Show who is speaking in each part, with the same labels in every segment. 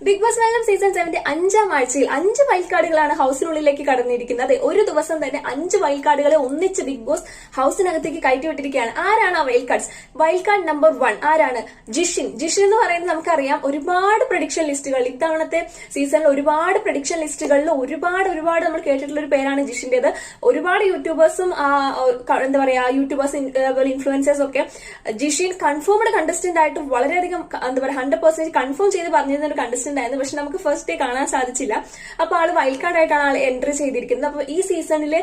Speaker 1: Big boss Malayalam season 7 അഞ്ചാം ആഴ്ചയിൽ 5 wild കാർഡുകളാണ് ഹൌസിനുള്ളിലേക്ക് കടന്നിരിക്കുന്നത്. ഒരു ദിവസം തന്നെ 5 വൈൽഡ് കാർഡുകളെ ഒന്നിച്ച് ബിഗ് ബോസ് ഹൌസിനകത്തേക്ക് കയറ്റിവിട്ടിരിക്കുകയാണ്. ആരാണ് ആ wild cards? Wild card number 1 ആരാണ്? ജിഷിൻ എന്ന് പറയുന്നത് നമുക്കറിയാം, ഒരുപാട് പ്രഡിക്ഷൻ ലിസ്റ്റുകൾ ഇത്തവണത്തെ സീസണിൽ ഒരുപാട് പ്രഡിക്ഷൻ ലിസ്റ്റുകളിൽ ഒരുപാട് നമ്മൾ കേട്ടിട്ടുള്ള ഒരു പേരാണ് ജിഷിന്റേത്. ഒരുപാട് യൂട്യൂബേഴ്സും എന്താ പറയാ യൂട്യൂബേഴ്സ് ഇൻഫ്ലുവൻസേഴ്സും ഒക്കെ ജിഷിൻ കൺഫേംഡ് കണ്ടസ്റ്റന്റ് ആയിട്ട് വളരെയധികം എന്താ പറയുക 100% കൺഫേം ചെയ്ത് പറഞ്ഞിരുന്ന ഒരു കണ്ടസ്റ്റന്റ് ആയിരുന്നു. പക്ഷെ നമുക്ക് ഫസ്റ്റ് ഡേ കാണാൻ സാധിച്ചില്ല. അപ്പൊ ആള് വൈൽഡ് കാർഡ് ആയിട്ടാണ് ആൾ എൻട്രി ചെയ്തിരിക്കുന്നത്. അപ്പൊ ഈ സീസണിലെ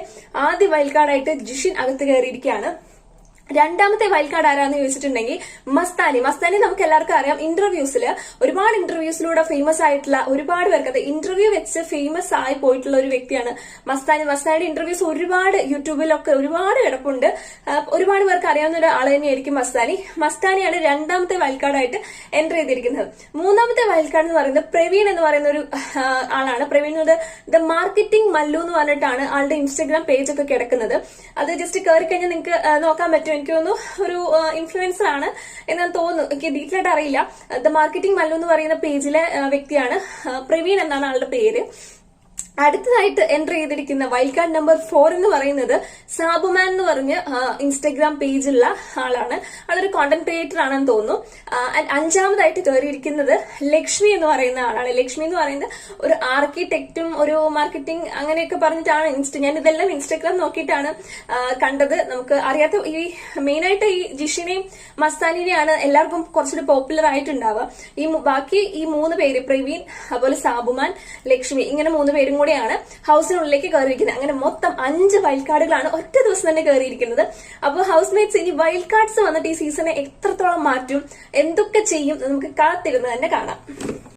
Speaker 1: ആദ്യ വൈൽഡ് കാർഡ് ആയിട്ട് ജിഷിൻ അകത്ത് കയറിയിരിക്കുകയാണ്. രണ്ടാമത്തെ വൈൽഡ് കാർഡ് ആരാന്ന് ചോദിച്ചിട്ടുണ്ടെങ്കിൽ മസ്താനി നമുക്ക് എല്ലാവർക്കും അറിയാം. ഒരുപാട് ഇന്റർവ്യൂസിലൂടെ ഫേമസ് ആയിട്ടുള്ള ഒരുപാട് പേർക്ക് അത് ഇന്റർവ്യൂ വെച്ച് ഫേമസ് ആയി പോയിട്ടുള്ള ഒരു വ്യക്തിയാണ് മസ്താനിയുടെ ഇന്റർവ്യൂസ് ഒരുപാട് യൂട്യൂബിലൊക്കെ ഒരുപാട് കിടപ്പുണ്ട്. ഒരുപാട് പേർക്ക് അറിയാവുന്ന ഒരു ആൾ തന്നെയായിരിക്കും മസ്താനിയാണ് രണ്ടാമത്തെ വൈൽഡ് കാർഡ് ആയിട്ട് എൻട്രി ചെയ്തിരിക്കുന്നത്. മൂന്നാമത്തെ വൈൽഡ് കാർഡ് എന്ന് പറയുന്നത് പ്രവീൺ എന്ന് പറയുന്ന ഒരു ആളാണ്. പ്രവീൺ ദ മാർക്കറ്റിംഗ് മല്ലു എന്ന് പറഞ്ഞിട്ടാണ് ആളുടെ ഇൻസ്റ്റാഗ്രാം പേജ് ഒക്കെ കിടക്കുന്നത്. അത് ജസ്റ്റ് കയറി കഴിഞ്ഞാൽ നിങ്ങൾക്ക് നോക്കാൻ പറ്റും. എനിക്ക് തോന്നുന്നു ഒരു ഇൻഫ്ലുവൻസർ ആണ് എന്നാണ് തോന്നുന്നു. എനിക്ക് ഡീറ്റെയിൽ ആയിട്ട് അറിയില്ല. ദ മാർക്കറ്റിംഗ് മല്ലു എന്ന് പറയുന്ന പേജിലെ വ്യക്തിയാണ്. പ്രവീൺ എന്നാണ് ആളുടെ പേര്. അടുത്തതായിട്ട് എൻട്രി ചെയ്തിരിക്കുന്ന വൈൽഡ് കാർഡ് നമ്പർ 4 എന്ന് പറയുന്നത് സാബുമാൻ എന്ന് പറഞ്ഞ് ഇൻസ്റ്റഗ്രാം പേജുള്ള ആളാണ്. അതൊരു കോണ്ടന്റ് ക്രിയേറ്റർ ആണെന്ന് തോന്നുന്നു. അഞ്ചാമതായിട്ട് കയറിയിരിക്കുന്നത് ലക്ഷ്മി എന്ന് പറയുന്ന ആളാണ്. ലക്ഷ്മി എന്ന് പറയുന്നത് ഒരു ആർക്കിടെക്റ്റും ഒരു മാർക്കറ്റിംഗ് അങ്ങനെയൊക്കെ പറഞ്ഞിട്ടാണ് ഞാൻ ഇതെല്ലാം ഇൻസ്റ്റഗ്രാം നോക്കിയിട്ടാണ് കണ്ടത്. നമുക്ക് അറിയാത്ത ഈ മെയിനായിട്ട് ഈ ജിഷിനെയും മസ്താനിനെയാണ് എല്ലാവർക്കും കുറച്ചുകൂടി പോപ്പുലർ ആയിട്ടുണ്ടാവുക. ബാക്കി ഈ 3 പേര് പ്രവീൺ, അതുപോലെ സാബുമാൻ, ലക്ഷ്മി, ഇങ്ങനെ 3 പേരും കൂടെയാണ് ഹൗസിനുള്ളിലേക്ക് കയറിയിരിക്കുന്നത്. അങ്ങനെ മൊത്തം 5 വൈൽഡ് കാർഡുകളാണ് ഒറ്റ ദിവസം തന്നെ കയറിയിരിക്കുന്നത്. അപ്പോൾ ഹൗസ് മേറ്റ്സ് ഇനി വൈൽഡ് കാർഡ്സ് വന്നിട്ട് ഈ സീസണെ എത്രത്തോളം മാറ്റും, എന്തൊക്കെ ചെയ്യും നമുക്ക് കാത്തിരുന്ന് തന്നെ കാണാം.